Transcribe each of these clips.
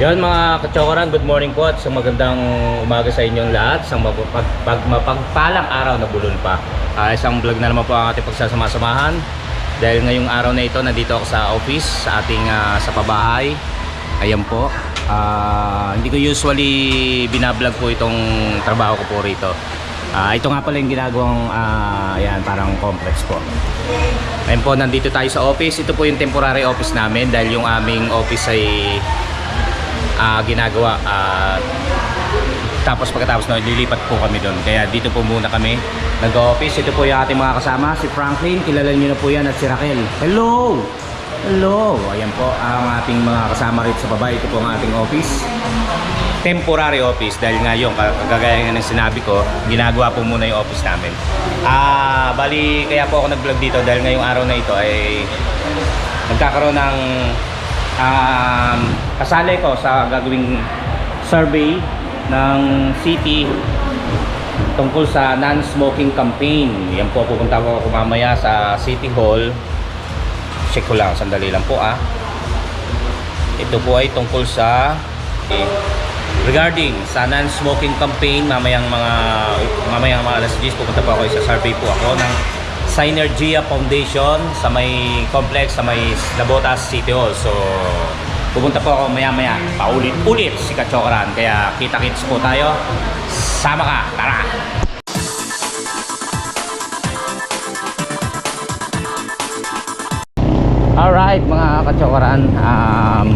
Yon mga kachokoran, good morning po at sa magandang umaga sa inyong lahat. Sa mapagpalang araw na bulol pa. Isang vlog na naman po ang ating pagsasama-samahan. Dahil ngayong araw na ito, nandito ako sa office, sa ating sa pabahay. Ayan po. Hindi ko usually binablog po itong trabaho ko po rito. Ito nga pala yung ginagawang ayan, parang complex po. Ayan po, nandito tayo sa office. Ito po yung temporary office namin dahil yung aming office ay ginagawa tapos pagkatapos na lilipat po kami doon, kaya dito po muna kami nag-office. Ito po yung ating mga kasama, si Franklin, kilala niyo na po yan, at si Raquel. Hello! Hello! Ayan po ang ating mga kasama rito sa baba. Ito po ang ating office, temporary office, dahil nga yung kagaya ng sinabi ko, ginagawa po muna yung office namin. Bali kaya po ako nag-vlog dito dahil ngayong araw na ito ay nagkakaroon ng kasali ko sa gagawing survey ng city tungkol sa non-smoking campaign. Yan po, pupunta ko mamaya sa City Hall. Check ko lang, sandali lang po Ito po ay tungkol sa regarding sa non-smoking campaign. Mamayang mga alas 10 pupunta po ako sa survey po ako ng Synergia Foundation sa may complex sa may Nabotas City Hall. So pupunta po ako maya-maya, paulit-ulit si Kachokaran. Kaya kita-kits po tayo. Sama ka, tara! Alright mga Kachokaran,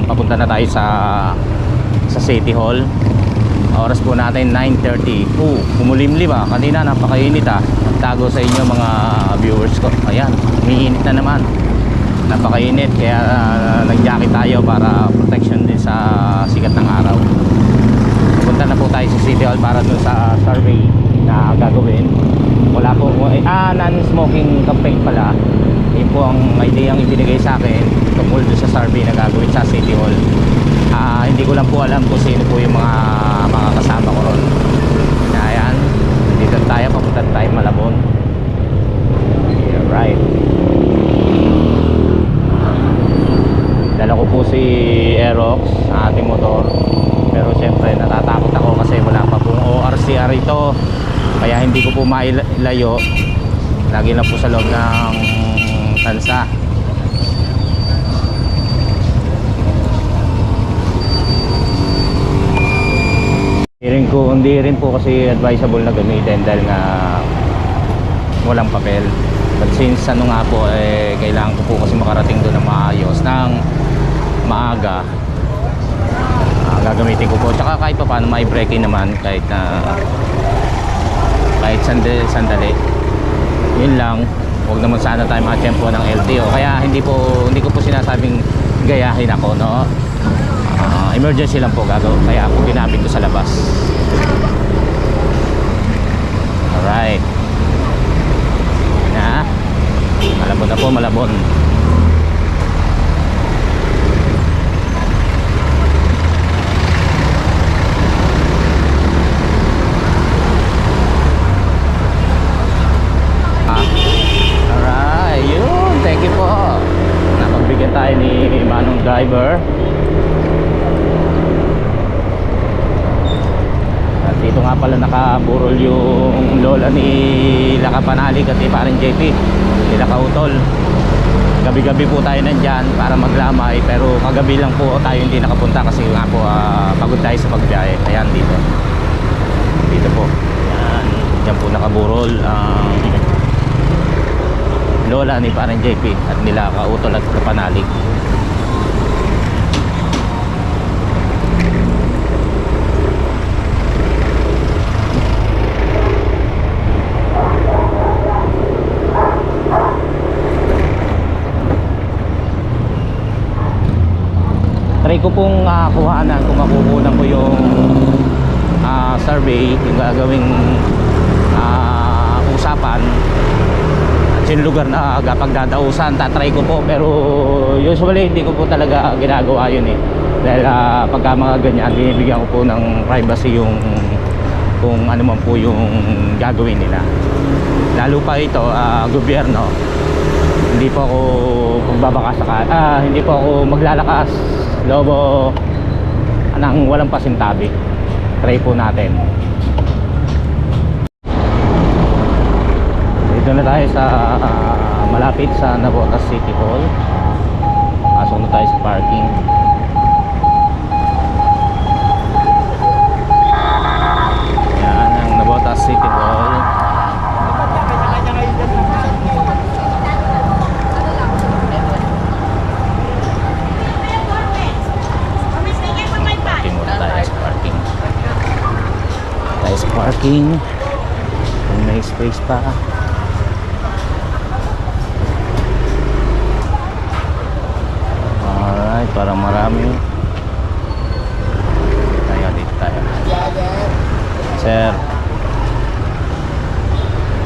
papunta na tayo sa City Hall. Oras po natin 9:30. Kumulimlim kanina napakainit Nagtago sa inyo mga viewers ko. Ayan, umiinit na naman. Napakainit, kaya nag-jacket tayo para protection din sa sikat ng araw. Punta na po tayo sa City Hall para dun sa survey na gagawin. Wala po, non-smoking campaign pala. Yun po ang idea ang ibinigay sa akin tungkol dun sa survey na gagawin sa City Hall. Hindi ko lang po alam kung sino po yung mga kasama ko ron. Ayan, dito tayo, papunta tayo Malabon. Alright. Dala ko po si Aerox sa ating motor, pero syempre natatakot ako kasi wala pa pong ORCR ito, kaya hindi ko po mailayo. Lagi lang po sa loob ng tansa. Hindi rin po kasi advisable na gamitin dahil nga walang papel. But since nga po kailangan ko po kasi makarating doon ng maayos ng maaga, gagamitin ko po. Tsaka kahit pa paano may braking naman, kahit sandali. Yun lang, huwag naman sana tayo makatiyempo ng LTO. Kaya hindi ko po sinasabing gayahin ako, no? Emergency lang po gagawin, kaya ako ginamit ko sa labas. Alright. Malabon na po, Malabon. Alright, yun, thank you po. Napagbigyan tayo ni Manong driver. At dito nga pala nakaburol yung lola ni Lakapanalik at ni Parang JP, nila Kautol. Gabi-gabi po tayo nandyan para maglamay, pero kagabi lang po tayo hindi nakapunta kasi nga po pagod tayo sa pagbiyahe. Ayan, dito po, yan po nakaburol lola ni Parang JP at nila Kautol at Kapanalik. Try ko pong kuhanan kung makukunan ko yung survey, yung gagawing usapan at yung lugar na pagdadausan. Tatry ko po, pero usually hindi ko po talaga ginagawa yun dahil pagka mga ganyan, binibigyan ko po ng privacy yung kung ano man po yung gagawin nila. Lalo pa ito, gobyerno. Hindi po ako magbabaka hindi po ako maglalakas lobo nang walang pasintabi. Try po natin. Dito na tayo sa malapit sa Navotas City Hall. Pasok na tayo sa parking. Yan ang Navotas City Hall. Parking kung may space pa. Alright, parang marami. Dito tayo. Sir,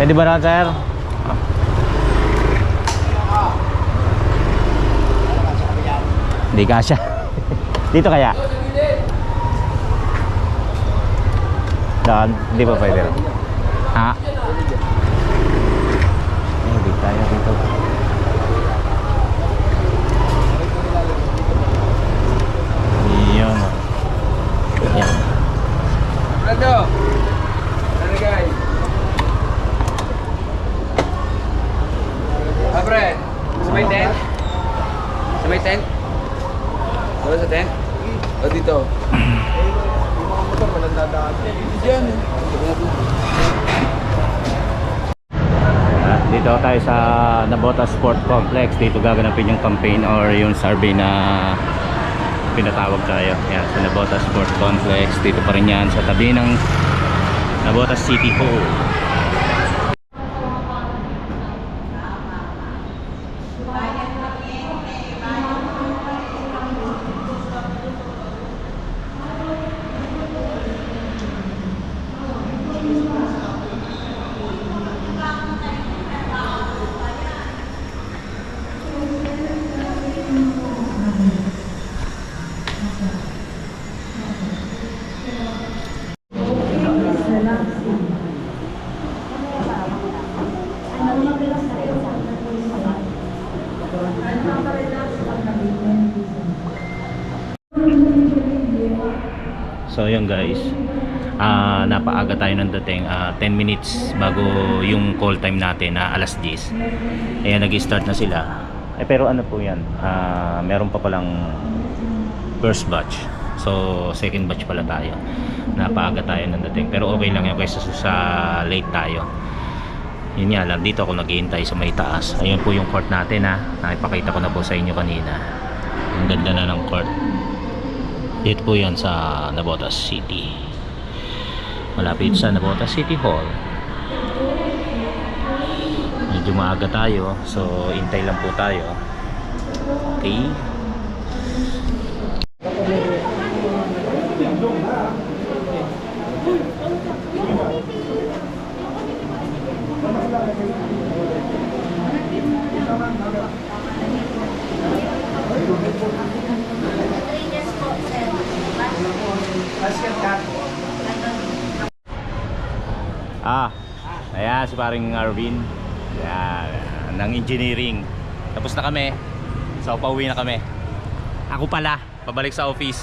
pwede ba na, sir? Hindi kasya. Dito kaya? Hindi pa pwede rin. Ha? Hindi tayo dito. Yun. Yan. Brando! Ano guys? Abre! Sa may tent? Sa may tent? Ano sa tent? O dito? Dito tayo sa Navotas Sport Complex. Dito gaganapin yung campaign or yung survey na pinatawag tayo. Yan, sa Navotas Sport Complex. Dito pa rin yan sa tabi ng Navotas City Hall. So yun guys, napaaga tayo ng dating, 10 minutes bago yung call time natin na alas 10. Ayan, nag-start na sila. Pero ano po yan, meron pa palang first batch. So second batch pala tayo. Napaaga tayo ng dating, pero okay lang yun kaysa sa late tayo. Yun nga lang, dito ako naghihintay sa may taas. Ayun po yung court natin, nakipakita ko na po sa inyo kanina. Ang ganda na ng court. Dito po yan sa Navotas City. Malapit sa Navotas City Hall. Medyo maaga tayo, so hintay lang po tayo. Okay. Ayan si paring Arvin. Ayan, ng engineering. Tapos na kami. So pauwi na kami. Ako pala, pabalik sa office.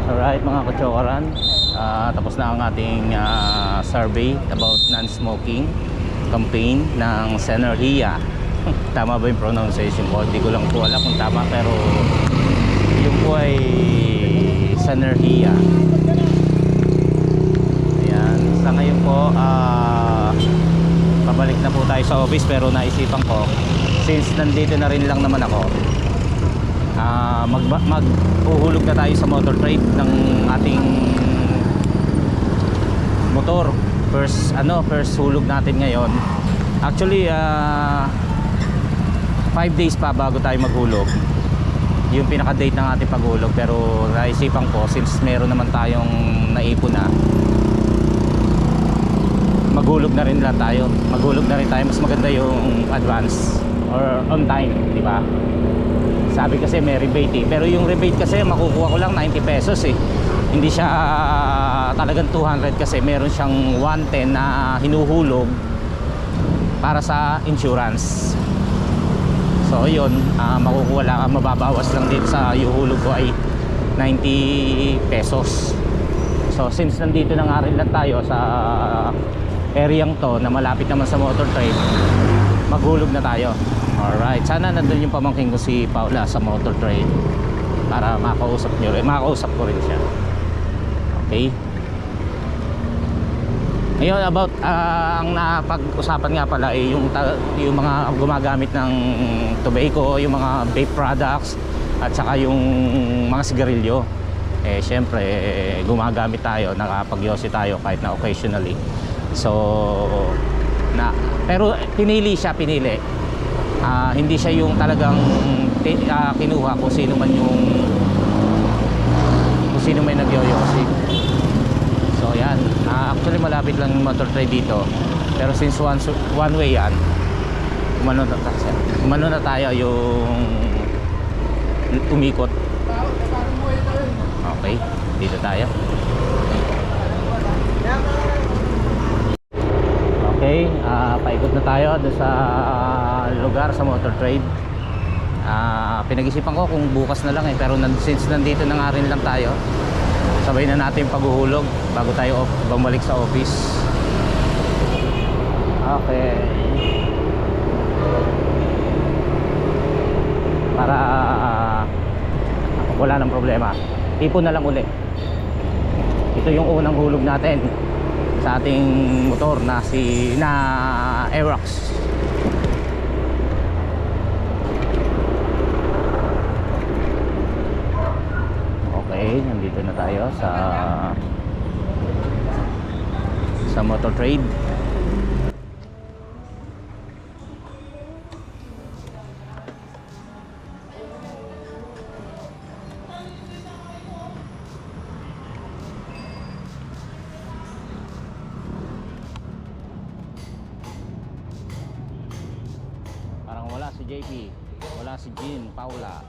Alright mga kachokaran, tapos na ang ating survey about non-smoking campaign ng Senergia. Tama ba yung pronunciation ko? Hindi ko lang po alam kung tama, pero yung po ay Senergia. Ayan, sa ngayon po pabalik na po tayo sa office, pero naisipan ko since nandito na rin lang naman ako, maghuhulog na tayo sa motor trade ng ating motor. First hulog natin ngayon. Actually 5 days pa bago tayo maghulog, yung pinaka date ng ating paghulog, pero naisipan ko since meron naman tayong naipon na, maghulog na rin tayo. Mas maganda yung advance or on time, di ba? Sabi kasi may rebate pero yung rebate kasi makukuha ko lang 90 pesos hindi siya talagang 200 kasi meron siyang 110 na hinuhulog para sa insurance. So yun, makukuha lang, mababawas lang dito sa ihuhulog ko ay 90 pesos. So since nandito na nga rin lang tayo sa areang to na malapit naman sa motor trade, maghulog na tayo. Alright, sana nandun yung pamangkin ko si Paula sa motor trade para makausap ko rin siya. Okay. Ngayon about ang napag-usapan nga pala ay yung mga gumagamit ng tobacco, yung mga vape products at saka yung mga sigarilyo. Syempre gumagamit tayo, nakapagyosi tayo kahit na occasionally. So pero pinili. Hindi siya yung talagang kinuha kung sino man may nagyoyosi. So yan, actually malapit lang yung motor trade dito. Pero since one way yan, umano na tayo yung umikot. Okay, dito tayo. Okay, paikot na tayo doon sa lugar sa motor trade. Pinag-isipan ko kung bukas na lang pero since nandito na nga rin lang tayo, sabay na natin paghuhulog bago tayo bumalik sa office. Okay, para wala nang problema, tipon na lang uli. Ito yung unang hulog natin sa ating motor na Aerox. Okay, nandito na tayo sa motor trade. Parang wala si JP, wala si Jean, Paula.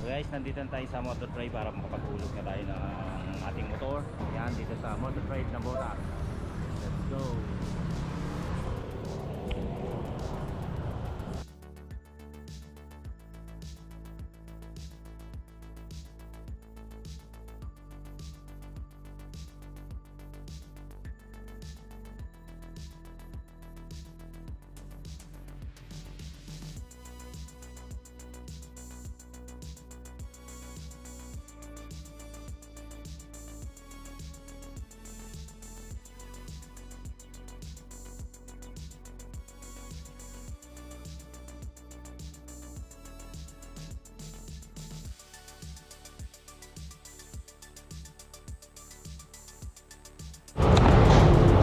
So guys, nandito na tayo sa motor trade para makapaghulog na tayo ng ating motor. Yan, dito sa motor trade na Botac. Let's go.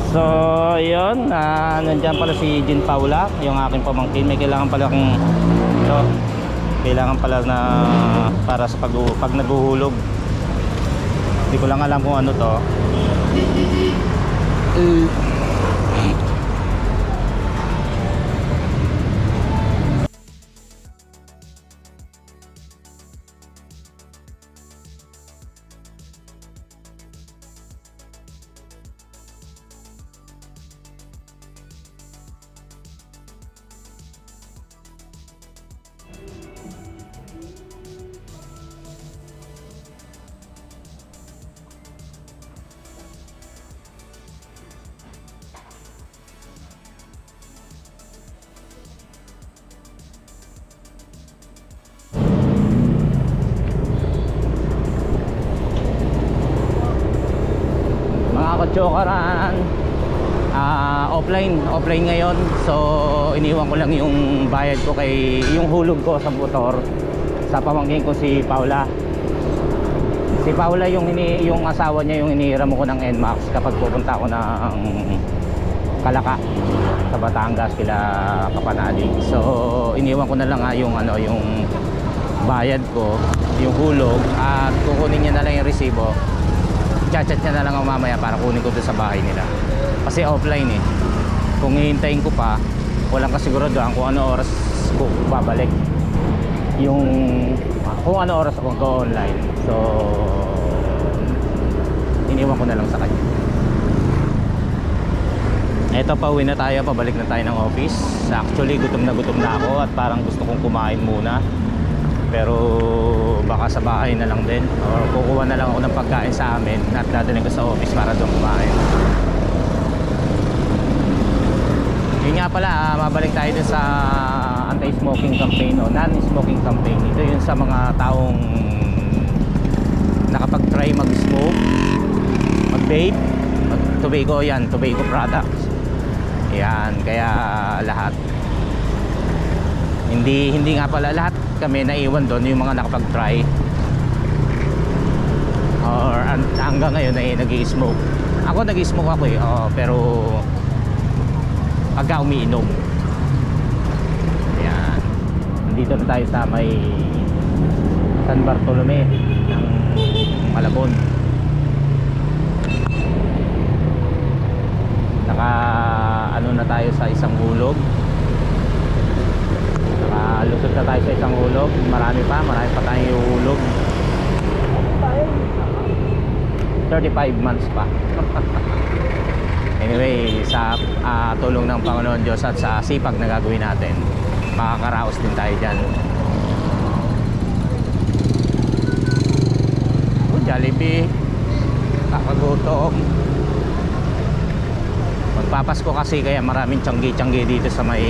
So yun, nandyan pala si Jean Paula, yung aking pamangkin. May kailangan pala na para sa pag naghuhulog. Hindi ko lang alam kung ano to. Chokaran, offline ngayon. So iniwan ko lang yung bayad ko yung hulog ko sa motor sa pamangkin ko si Paula. Si Paula yung asawa niya, yung inihiram ko ng NMAX kapag pupunta ako ng Kalaka sa Batangas kila Kapanalig. So iniwan ko na lang yung bayad ko, yung hulog, at kukunin niya na lang yung resibo. Chat niya na lang ako mamaya para kunin ko doon sa bahay nila. Kasi offline Kung hihintayin ko pa, walang kasiguraduhan kung ano oras ko babalik. Kung ano oras ako go-online. So iniwan ko na lang sa kanya. Eto, pauwi na tayo, pabalik na tayo ng office. Actually, gutom na ako at parang gusto kong kumain muna. Pero baka sa bahay na lang din. Or kukuha na lang ako ng pagkain sa amin at dadalhin ko sa office para doon kumain. Yun nga pala, mabalik tayo dun sa anti-smoking campaign o non-smoking campaign. Ito yun sa mga taong nakapag-try mag-smoke, mag-vape, tobacco yan, tobacco products. Yan, kaya lahat. Hindi nga pala lahat kami naiwan doon, yung mga nakapag-try. Or hanggang ngayon ay nag-i-smoke. Ako nag-i-smoke ako eh, pero pagka umiinom. Yan. Nandito na tayo sa may San Bartolome ng Malabon. Ano na tayo sa isang hulog. Nakalusot na tayo sa isang hulog. Marami pa tayong hulog. 35 months pa. Anyway, sa tulong ng Panginoon Diyos at sa sipag na gagawin natin, makakaraos din tayo dyan. Jollibee, kakagutom. Magpapasko kasi kaya maraming tiyanggi-tiyanggi dito sa may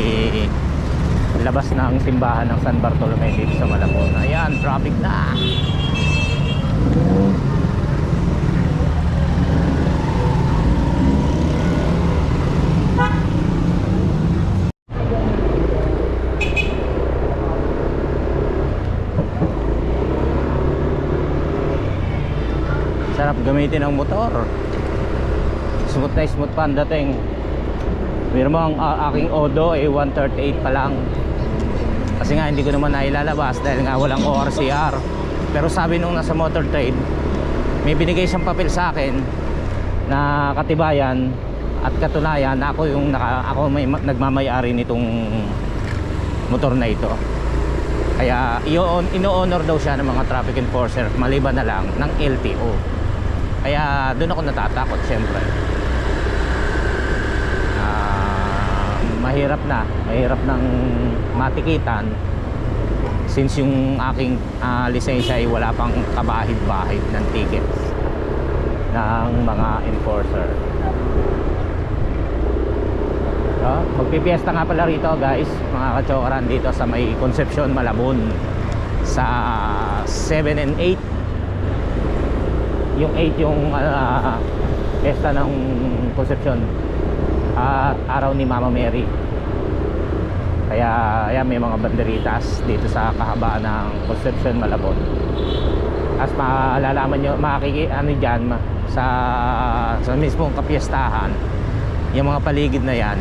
labas ng simbahan ng San Bartolome dito sa Malabon. Ayan, traffic na. Sarap gamitin ang motor. Smooth na smooth pa ang dating. Pero mo ang aking Odo ay 138 pa lang. Kasi nga hindi ko naman nailalabas dahil nga walang ORCR. Pero sabi nung nasa motor trade, may binigay siyang papel sa akin na katibayan at katunayan na ako may nagmamay-ari nitong motor na ito. Kaya ino-honor daw siya ng mga traffic enforcer maliban na lang ng LTO. Kaya doon ako natatakot syempre. Mahirap nang matikitan since yung aking lisensya ay wala pang kabahid-bahid ng tickets ng mga enforcer. So, magpipiesta nga pala rito guys, mga kachokaran, dito sa may Concepcion, Malabon sa 7 and 8. Yung 8 yung fiesta ng Concepcion at araw ni Mama Mary. Kaya ayan, may mga banderitas dito sa kahabaan ng Concepcion, Malabon. As malalaman nyo, dyan sa mismong kapiestahan, yung mga paligid na yan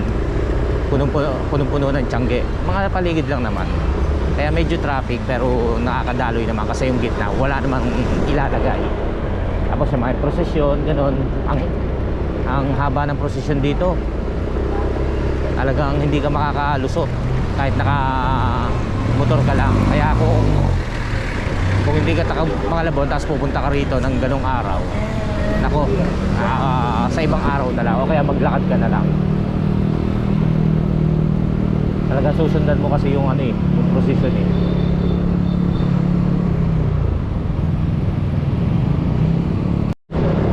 punong-puno ng tiyangge. Mga paligid lang naman, kaya medyo traffic pero nakakadaloy naman kasi yung gitna wala namang ilalagay. Tapos sa mga prosesyon, ganun, ang haba ng prosesyon dito, talagang hindi ka makakalusot kahit naka motor ka lang. Kaya kung hindi ka taka Malabon tapos pupunta ka rito ng ganong araw, nako, sa ibang araw na lang o kaya maglakad ka na lang. Talaga susundan mo kasi yung yung prosesyon eh.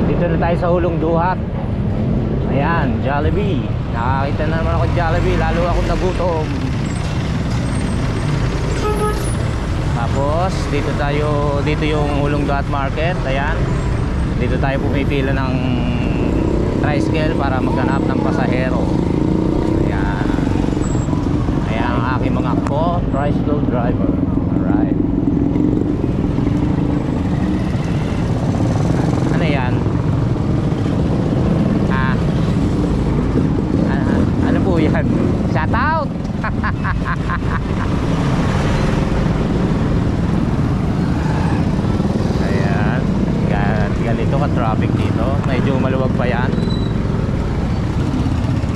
Dito na tayo sa Hulong Duhat. Ayan, Jollibee. Nakakita na naman ako Jollibee, lalo akong nagutom. Tapos dito yung Hulong Duhat Market. Ayan, dito tayo pumipila ng tricycle para maghanap ng pasahero. Ayan, ayan ang aking mga tricycle driver. Alright, ano yan? Ano po yan? Shout out! Ayan, ganito ka traffic dito. Medyo maluwag pa yan,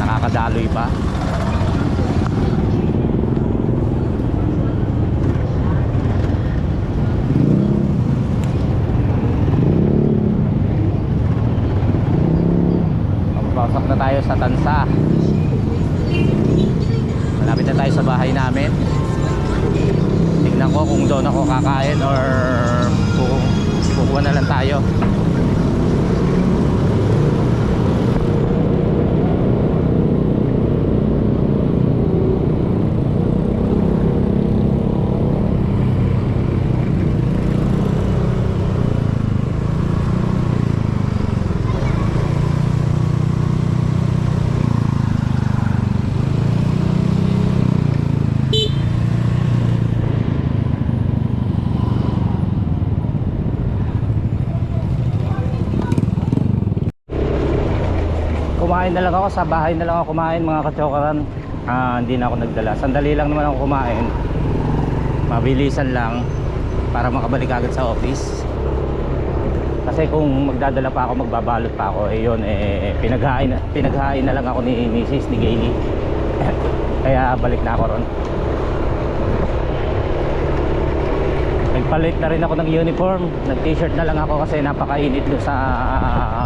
nakakadaloy pa. Papasok na tayo sa Tansa. na tayo sa bahay namin. Tignan ko kung doon ako kakain or kukuha na lang tayo. Kumain na lang ako, sa bahay na lang ako kumain mga kachokaran. Hindi na ako nagdala, sandali lang naman ako kumain, mabilisan lang para makabalik agad sa office. Kasi kung magdadala pa ako, magbabalot pa ako, yun, pinaghain na lang ako ni Mrs. ni Gailey. Kaya balik na ako ron. Nagpalit na rin ako ng uniform, nag t-shirt na lang ako kasi napakainit doon sa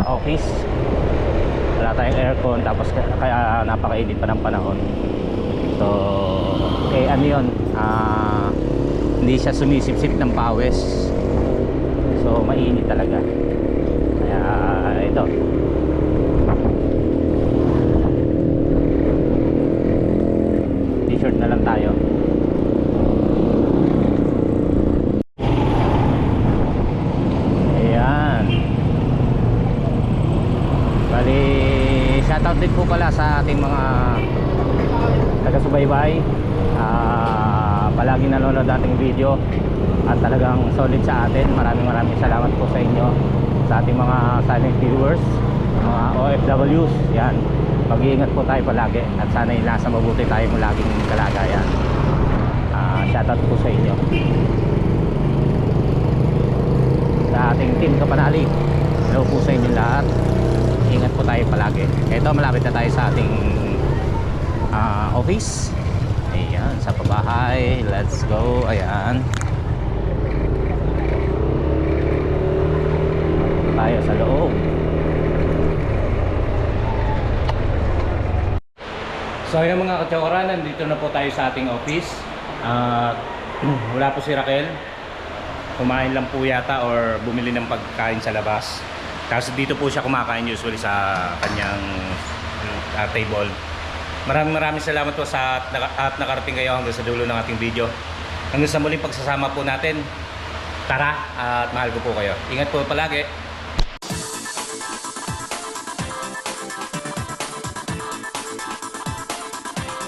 office. Wala tayong aircon, tapos kaya napakainit pa ng panahon. So ano yun, hindi siya sumisipsip ng pawis, so mainit talaga. Kaya ito, t-shirt na lang tayo. Ayan, bali shoutout din po pala sa ating mga taga-subaybay, palagi nanonood ating video at talagang solid sa atin. Maraming salamat po sa inyo, sa ating mga silent viewers, mga OFWs. Yan, mag-iingat po tayo palagi at sana nasa mabuti tayong laging kalagayan. Shoutout po sa inyo, sa ating team Kapanali. Hello po sa inyo lahat. Ingat po tayo palagi. Ito, malapit na tayo sa ating office. Ayan, sa pabahay. Let's go. Ayan, tayo sa loob. So ayan mga kachokaran, nandito na po tayo sa ating office. Wala po si Raquel, kumain lang po yata or bumili ng pagkain sa labas. Kasi dito po siya kumakain usually sa kanyang table. Maraming salamat po at nakarating kayo hanggang sa dulo ng ating video. Hanggang sa muling pagsasama po natin. Tara, at mahal ko po kayo. Ingat po palagi.